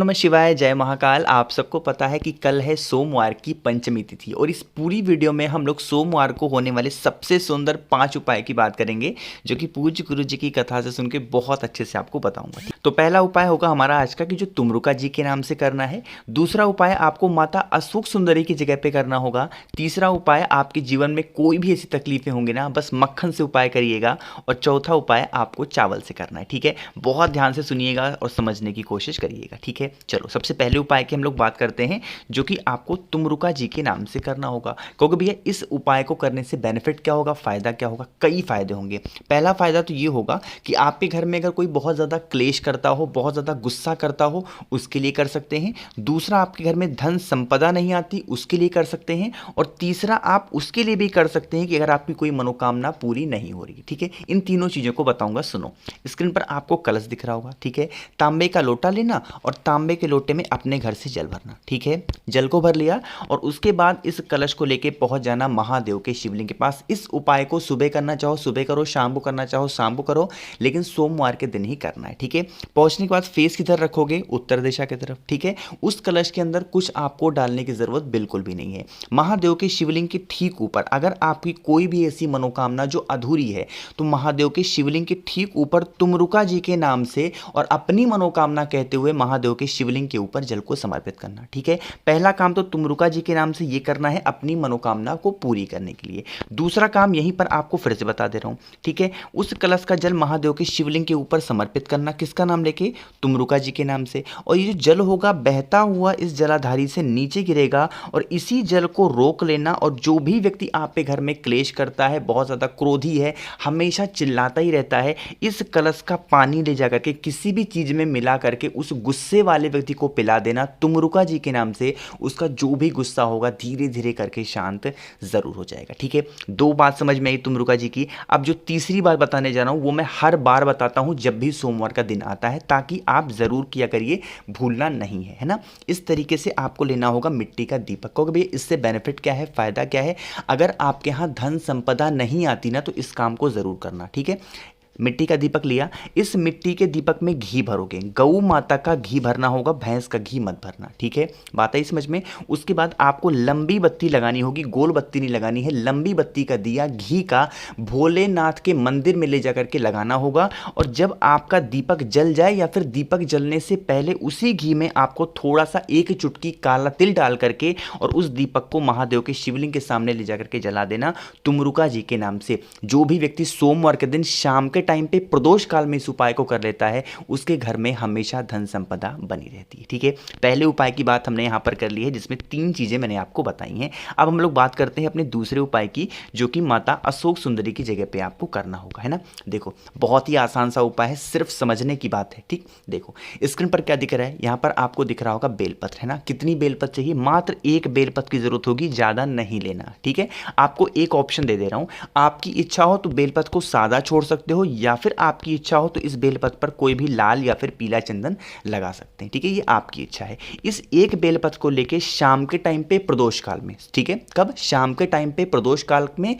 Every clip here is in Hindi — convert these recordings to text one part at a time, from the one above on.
नमः शिवाय, जय महाकाल। आप सबको पता है कि कल है सोमवार की पंचमी तिथि और इस पूरी वीडियो में हम लोग सोमवार को होने वाले सबसे सुंदर 5 उपाय की बात करेंगे, जो कि पूज्य गुरु जी की कथा से सुन के बहुत अच्छे से आपको बताऊंगा। तो पहला उपाय होगा हमारा आज का कि जो तुमरुका जी के नाम से करना है। दूसरा उपाय आपको माता अशोक सुंदरी की जगह पे करना होगा। तीसरा उपाय आपके जीवन में कोई भी ऐसी तकलीफें होंगी ना, बस मक्खन से उपाय करिएगा। और चौथा उपाय आपको चावल से करना है। ठीक है, बहुत ध्यान से सुनिएगा और समझने की कोशिश करिएगा। ठीक है, चलो सबसे पहले उपाय की हम लोग बात करते हैं, जो कि आपको तुमरुका जी के नाम से करना होगा। क्योंकि भैया इस उपाय को करने से बेनिफिट क्या होगा, फायदा क्या होगा? कई फायदे होंगे। पहला फायदा तो ये होगा कि आपके घर में अगर कोई बहुत ज़्यादा क्लेश करता हो, बहुत ज़्यादा गुस्सा करता हो, उसके लिए कर सकते हैं। दूसरा, आपके घर में धन संपदा नहीं आती, उसके लिए कर सकते हैं। और तीसरा, आप उसके लिए भी कर सकते हैं कि अगर आपकी कोई मनोकामना पूरी नहीं हो रही। ठीक है, इन तीनों चीज़ों को बताऊंगा, सुनो। स्क्रीन पर आपको कलश दिख रहा होगा। ठीक है, तांबे का लोटा लेना और तांबे के लोटे में अपने घर से जल भरना। ठीक है, जल को भर लिया और उसके बाद इस कलश को लेके पहुंच जाना महादेव के शिवलिंग के पास। इस उपाय को सुबह करना चाहो सुबह करो, शाम को करना चाहो शाम को करो, लेकिन सोमवार के दिन ही करना है। ठीक है, पहुंचने के बाद फेस किधर रखोगे? उत्तर दिशा की तरफ। ठीक है, उस कलश के अंदर कुछ आपको डालने की जरूरत बिल्कुल भी नहीं है। महादेव के शिवलिंग के ठीक ऊपर अगर आपकी कोई भी ऐसी मनोकामना जो अधूरी है, तो महादेव के शिवलिंग के ठीक ऊपर तुमरुका जी के नाम से और अपनी मनोकामना कहते हुए महादेव के शिवलिंग के ऊपर जल को समर्पित करना। ठीक है, पहला काम तो तुमरुका जी के नाम से ये करना है अपनी मनोकामना को पूरी करने के लिए। दूसरा काम यहीं पर आपको फिर से बता दे रहा हूं। ठीक है, उस कलश का जल महादेव के शिवलिंग के ऊपर समर्पित करना, किसका नाम लेके? तुमरुका जी के नाम से। और ये जो जल होगा बहता हुआ इस जलाधारी से नीचे गिरेगा और इसी जल को रोक लेना। और जो भी व्यक्ति आपके घर में क्लेश करता है, बहुत ज्यादा क्रोधी है, हमेशा चिल्लाता ही रहता है, इस कलश का पानी ले जाकर के किसी भी चीज में मिला करके उस गुस्से वाले व्यक्ति को पिला देना तुमरुका जी के नाम से। उसका जो भी गुस्सा होगा धीरे धीरे करके शांत जरूर हो जाएगा। ठीक है, दो बात समझ में आई तुमरुका जी की। अब जो तीसरी बात बताने जा रहा हूं वो मैं हर बार बताता हूं जब भी सोमवार का दिन आता है, ताकि आप जरूर किया करिए, भूलना नहीं है, है ना। इस तरीके से आपको लेना होगा मिट्टी का दीपक। क्योंकि भैया इससे बेनिफिट क्या है, फायदा क्या है? अगर आपके यहां धन संपदा नहीं आती ना, तो इस काम को जरूर करना। ठीक है, मिट्टी का दीपक लिया, इस मिट्टी के दीपक में घी भरोगे। गौ माता का घी भरना होगा, भैंस का घी मत भरना। ठीक है, बात आई समझ में। उसके बाद आपको लंबी बत्ती लगानी होगी, गोल बत्ती नहीं लगानी है। लंबी बत्ती का दिया घी का भोलेनाथ के मंदिर में ले जाकर के लगाना होगा। और जब आपका दीपक जल जाए या फिर दीपक जलने से पहले उसी घी में आपको थोड़ा सा एक चुटकी काला तिल डाल करके और उस दीपक को महादेव के शिवलिंग के सामने ले जाकर के जला देना तुमरुका जी के नाम से। जो भी व्यक्ति सोमवार के दिन शाम के टाइम पे प्रदोष काल में इस उपाय को कर लेता है, उसके घर में हमेशा धन संपदा बनी रहती है। ठीक है, पहले उपाय की बात हमने यहां पर कर ली है, जिसमें 3 चीजें मैंने आपको बताई हैं। अब हम लोग बात करते हैं अपने दूसरे उपाय की, जो कि माता अशोक सुंदरी की जगह पे आपको करना होगा, है ना। देखो, बहुत ही आसान सा उपाय है, सिर्फ समझने की बात है। ठीक, देखो स्क्रीन पर क्या दिख रहा है, यहां पर आपको दिख रहा होगा बेलपत्र, है ना। कितनी बेलपत्र चाहिए? मात्र 1 बेलपत्र की जरूरत होगी, ज्यादा नहीं लेना। ठीक है, आपको एक ऑप्शन दे रहा हूं, आपकी इच्छा हो तो बेलपत्र को सादा छोड़ सकते हो, या फिर आपकी इच्छा हो तो इस बेलपत्र पर कोई भी लाल या फिर पीला चंदन लगा सकते हैं। ठीक है, ये आपकी इच्छा है। इस एक बेलपत्र को लेके शाम के टाइम पे प्रदोष काल में, ठीक है, कब? शाम के टाइम पे प्रदोष काल में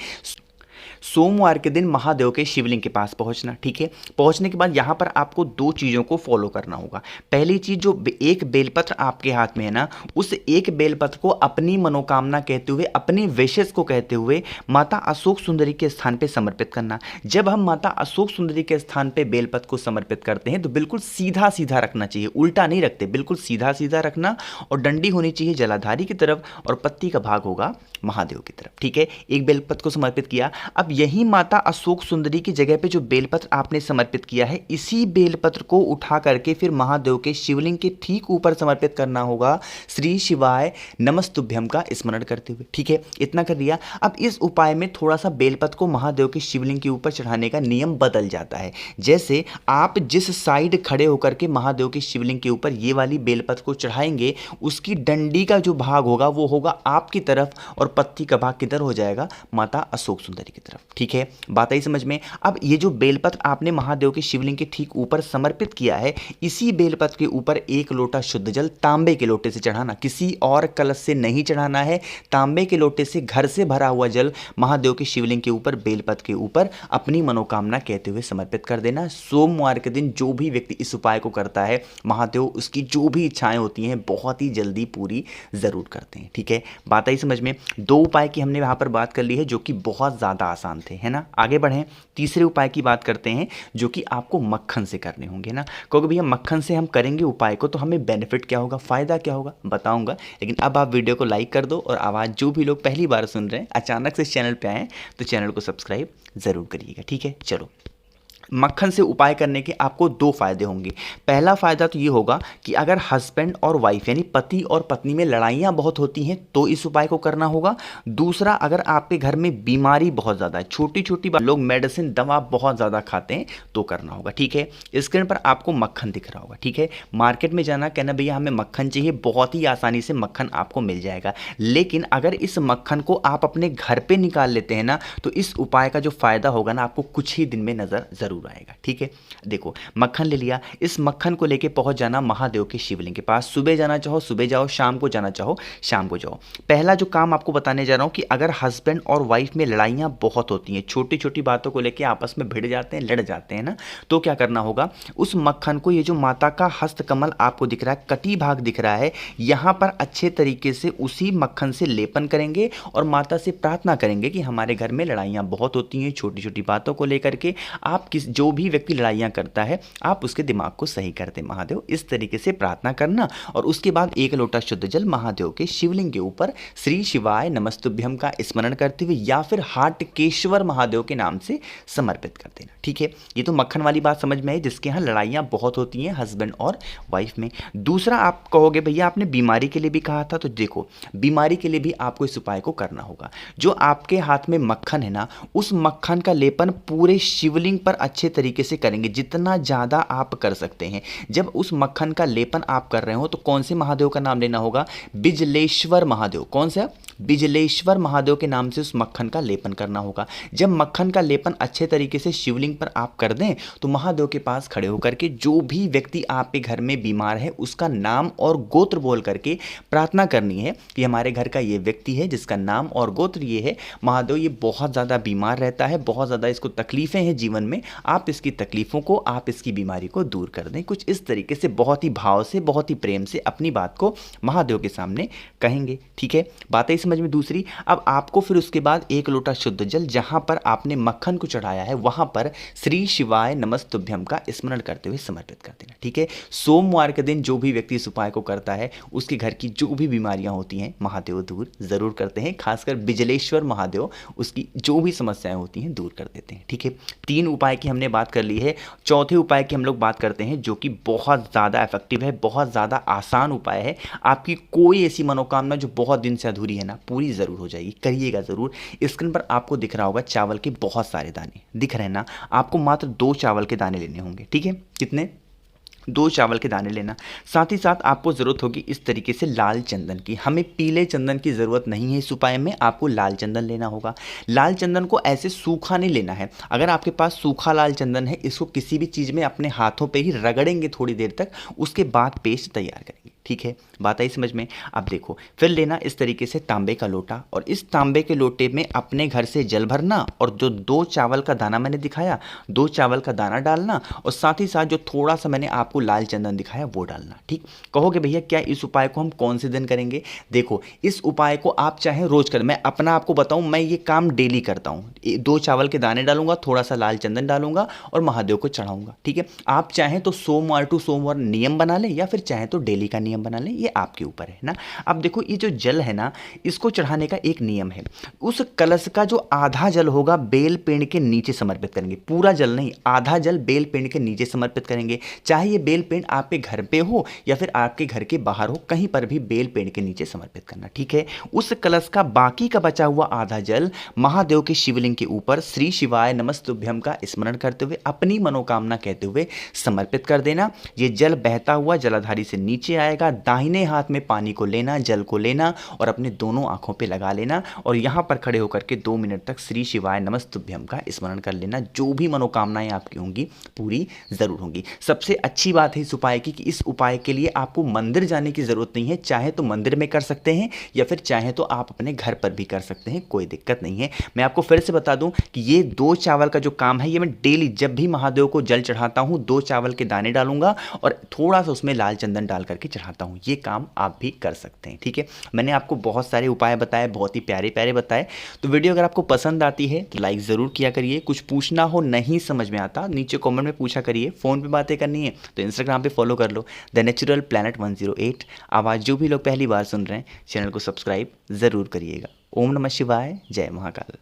सोमवार के दिन महादेव के शिवलिंग के पास पहुंचना। ठीक है, पहुंचने के बाद यहां पर आपको 2 चीजों को फॉलो करना होगा। पहली चीज, जो एक बेलपत्र आपके हाथ में है ना, उस एक बेलपत्र को अपनी मनोकामना कहते हुए, अपनी विशेष को कहते हुए माता अशोक सुंदरी के स्थान पे समर्पित करना। जब हम माता अशोक सुंदरी के स्थान पे बेलपत्र को समर्पित करते हैं तो बिल्कुल सीधा सीधा रखना चाहिए, उल्टा नहीं रखते, बिल्कुल सीधा सीधा रखना। और डंडी होनी चाहिए जलाधारी की तरफ और पत्ती का भाग होगा महादेव की तरफ। ठीक है, एक बेलपत्र को समर्पित किया। अब यही माता अशोक सुंदरी की जगह पे जो बेलपत्र आपने समर्पित किया है, इसी बेलपत्र को उठा करके फिर महादेव के शिवलिंग के ठीक ऊपर समर्पित करना होगा, श्री शिवाय नमस्तुभ्यम का स्मरण करते हुए। ठीक है, इतना कर लिया। अब इस उपाय में थोड़ा सा बेलपत्र को महादेव के शिवलिंग के ऊपर चढ़ाने का नियम बदल जाता है। जैसे आप जिस साइड खड़े होकर के महादेव के शिवलिंग के ऊपर ये वाली बेलपत्र को चढ़ाएंगे, उसकी डंडी का जो भाग होगा वो होगा आपकी तरफ और पत्ती का भाग किधर हो जाएगा? माता अशोक सुंदरी की की तरफ। ठीक है, बात आई समझ में। अब ये जो बेलपत्र आपने महादेव के शिवलिंग के ठीक ऊपर समर्पित किया है, इसी बेलपत्र के ऊपर 1 लोटा शुद्ध जल तांबे के लोटे से चढ़ाना, किसी और कलश से नहीं चढ़ाना है। तांबे के लोटे से घर से भरा हुआ जल महादेव के शिवलिंग के ऊपर बेलपत्र के ऊपर अपनी मनोकामना कहते हुए समर्पित कर देना। सोमवार के दिन जो भी व्यक्ति इस उपाय को करता है, महादेव उसकी जो भी इच्छाएं होती हैं बहुत ही जल्दी पूरी जरूर करते हैं। ठीक है, बात आई समझ में। 2 उपाय की हमने वहां पर बात कर ली है जो कि बहुत ज्यादा आसान थे, है ना। आगे बढ़ें, तीसरे उपाय की बात करते हैं जो कि आपको मक्खन से करने होंगे ना। क्योंकि भैया मक्खन से हम करेंगे उपाय को तो हमें बेनिफिट क्या होगा, फायदा क्या होगा, बताऊंगा। लेकिन अब आप वीडियो को लाइक कर दो और आवाज़ जो भी लोग पहली बार सुन रहे हैं, अचानक से इस चैनल पे आए तो चैनल को सब्सक्राइब जरूर करिएगा। ठीक है, चलो। मक्खन से उपाय करने के आपको 2 फायदे होंगे। पहला फायदा तो ये होगा कि अगर हस्बैंड और वाइफ यानी पति और पत्नी में लड़ाइयाँ बहुत होती हैं तो इस उपाय को करना होगा। दूसरा, अगर आपके घर में बीमारी बहुत ज़्यादा है, छोटी छोटी बात, लोग मेडिसिन दवा बहुत ज़्यादा खाते हैं तो करना होगा। ठीक है, स्क्रीन पर आपको मक्खन दिख रहा होगा। ठीक है, मार्केट में जाना, कहना भैया हमें मक्खन चाहिए, बहुत ही आसानी से मक्खन आपको मिल जाएगा। लेकिन अगर इस मक्खन को आप अपने घर पर निकाल लेते हैं ना तो इस उपाय का जो फायदा होगा ना आपको कुछ ही दिन में नजर जरूर आएगा। ठीक है, देखो मक्खन ले लिया, इस मक्खन को लेके पहुंच जाना महादेव के शिवलिंग के पास। सुबह जाना चाहो सुबह जाओ, शाम को जाना चाहो शाम को जाओ। पहला जो काम आपको बताने जा रहा हूं कि अगर हस्बैंड और वाइफ में लड़ाइयां बहुत होती हैं, छोटी छोटी बातों को लेके आपस में भिड़ जाते हैं, लड़ जाते हैं ना, तो क्या करना होगा, उस मक्खन को, ये जो माता का हस्तकमल आपको दिख रहा है, कटी भाग दिख रहा है, यहां पर अच्छे तरीके से उसी मक्खन से लेपन करेंगे और माता से प्रार्थना करेंगे कि हमारे घर में लड़ाइयां बहुत होती हैं छोटी छोटी बातों को लेकर के, आप जो भी व्यक्ति लड़ाइयाँ करता है आप उसके दिमाग को सही कर दे महादेव, इस तरीके से प्रार्थना करना। और उसके बाद 1 लोटा शुद्ध जल महादेव के शिवलिंग के ऊपर श्री शिवाय नमस्तुभ्यम का स्मरण करते हुए या फिर हाटकेश्वर महादेव के नाम से समर्पित कर देना। ठीक है, ये तो मक्खन वाली बात समझ में है जिसके यहाँ लड़ाइयाँ बहुत होती हैं हस्बैंड और वाइफ में। दूसरा, आप कहोगे भैया आपने बीमारी के लिए भी कहा था, तो देखो बीमारी के लिए भी आपको इस उपाय को करना होगा। जो आपके हाथ में मक्खन है ना, उस मक्खन का लेपन पूरे शिवलिंग पर अच्छे तरीके से करेंगे, जितना ज़्यादा आप कर सकते हैं। जब उस मक्खन का लेपन आप कर रहे हो तो कौन से महादेव का नाम लेना होगा, बिजलेश्वर महादेव। कौन सा, बिजलेश्वर महादेव के नाम से उस मक्खन का लेपन करना होगा। जब मक्खन का लेपन अच्छे तरीके से शिवलिंग पर आप कर दें तो महादेव के पास खड़े होकर के जो भी व्यक्ति आपके घर में बीमार है उसका नाम और गोत्र बोल करके प्रार्थना करनी है कि हमारे घर का ये व्यक्ति है जिसका नाम और गोत्र ये है, महादेव ये बहुत ज़्यादा बीमार रहता है, बहुत ज़्यादा इसको तकलीफ़ें हैं जीवन में, आप इसकी तकलीफ़ों को, आप इसकी बीमारी को दूर कर दें। कुछ इस तरीके से बहुत ही भाव से, बहुत ही प्रेम से अपनी बात को महादेव के सामने कहेंगे। ठीक है, बात है समझ में। दूसरी, अब आपको फिर उसके बाद 1 लोटा शुद्ध जल जहां पर आपने मक्खन को चढ़ाया है वहां पर श्री शिवाय नमस्तुभ्यम का स्मरण करते हुए समर्पित कर देना। ठीक है, सोमवार के दिन जो भी व्यक्ति इस उपाय को करता है उसके घर की जो भी बीमारियां होती हैं महादेव दूर जरूर करते हैं, खासकर बिजलेश्वर महादेव उसकी जो भी समस्याएं होती हैं दूर कर देते हैं। ठीक है, 3 उपाय की हमने बात कर ली है। चौथे उपाय की हम लोग बात करते हैं जो कि बहुत ज़्यादा इफेक्टिव है, बहुत ज़्यादा आसान उपाय है। आपकी कोई ऐसी मनोकामना जो बहुत दिन से अधूरी है ना, पूरी ज़रूर हो जाएगी, करिएगा ज़रूर। स्क्रीन पर आपको दिख रहा होगा चावल के बहुत सारे दाने दिख रहे हैं ना, आपको मात्र 2 चावल के दाने लेने होंगे। ठीक है, कितने, 2 चावल के दाने लेना। साथ ही साथ आपको ज़रूरत होगी इस तरीके से लाल चंदन की। हमें पीले चंदन की ज़रूरत नहीं है इस उपाय में, आपको लाल चंदन लेना होगा। लाल चंदन को ऐसे सूखा नहीं लेना है, अगर आपके पास सूखा लाल चंदन है इसको किसी भी चीज़ में अपने हाथों पे ही रगड़ेंगे थोड़ी देर तक, उसके बाद पेस्ट तैयार करेंगे। ठीक है, बात आई समझ में। अब देखो फिर लेना इस तरीके से तांबे का लोटा और इस तांबे के लोटे में अपने घर से जल भरना और जो 2 चावल का दाना मैंने दिखाया, 2 चावल का दाना डालना और साथ ही साथ जो थोड़ा सा मैंने आपको लाल चंदन दिखाया वो डालना। ठीक, कहोगे भैया क्या इस उपाय को हम कौन से दिन करेंगे, देखो इस उपाय को आप चाहे रोज करें, मैं अपना आपको बताऊं, मैं ये काम डेली करता हूं। 2 चावल के दाने डालूंगा, थोड़ा सा लाल चंदन डालूंगा और महादेव को चढ़ाऊंगा। ठीक है, आप चाहें तो सोमवार टू सोमवार नियम बना लें या फिर चाहें तो डेली का नियम बना लें, ये आपके ऊपर है ना। अब देखो ये जो जल है ना, इसको चढ़ाने का एक नियम है, उस कलश का जो आधा जल होगा बेल पेड़ के नीचे समर्पित करेंगे। पूरा जल नहीं, आधा जल बेल पेड़ के नीचे समर्पित करेंगे। चाहे ये बेल पेड़ आपके घर पे हो या फिर आपके घर के बाहर हो, कहीं पर भी बेल पेड़ के नीचे समर्पित करना। ठीक है, उस कलश का बाकी का बचा हुआ आधा जल महादेव के शिवलिंग के ऊपर श्री शिवाय नमस्तुभ्यम का स्मरण करते हुए अपनी मनोकामना कहते हुए समर्पित कर देना। ये जल बहता हुआ जलाधारी से नीचे आएगा जाएगा। दाहिने हाथ में पानी को लेना, जल को लेना और अपने दोनों आंखों पे लगा लेना और यहाँ पर खड़े होकर के 2 मिनट तक श्री शिवाय नमस्तुभ्यम का स्मरण कर लेना। जो भी मनोकामनाएं आपकी होंगी पूरी ज़रूर होंगी। सबसे अच्छी बात है इस उपाय की कि इस उपाय के लिए आपको मंदिर जाने की ज़रूरत नहीं है। चाहे तो मंदिर में कर सकते हैं या फिर चाहे तो आप अपने घर पर भी कर सकते हैं, कोई दिक्कत नहीं है। मैं आपको फिर से बता दूं कि ये 2 चावल का जो काम है ये मैं डेली जब भी महादेव को जल चढ़ाता हूं 2 चावल के दाने डालूंगा और थोड़ा सा उसमें लाल चंदन डाल करके चढ़ाता हूं। ये काम आप भी कर सकते हैं, ठीक है। मैंने आपको बहुत सारे उपाय बताए, बहुत ही प्यारे प्यारे बताए। तो वीडियो अगर आपको पसंद आती है तो लाइक ज़रूर किया करिए। कुछ पूछना हो, नहीं समझ में आता, नीचे कमेंट में पूछा करिए। फ़ोन पे बातें करनी है तो इंस्टाग्राम पे फॉलो कर लो द नेचुरल प्लैनेट 108। आवाज़ जो भी लोग पहली बार सुन रहे हैं चैनल को सब्सक्राइब ज़रूर करिएगा। ओम नमः शिवाय, जय महाकाल।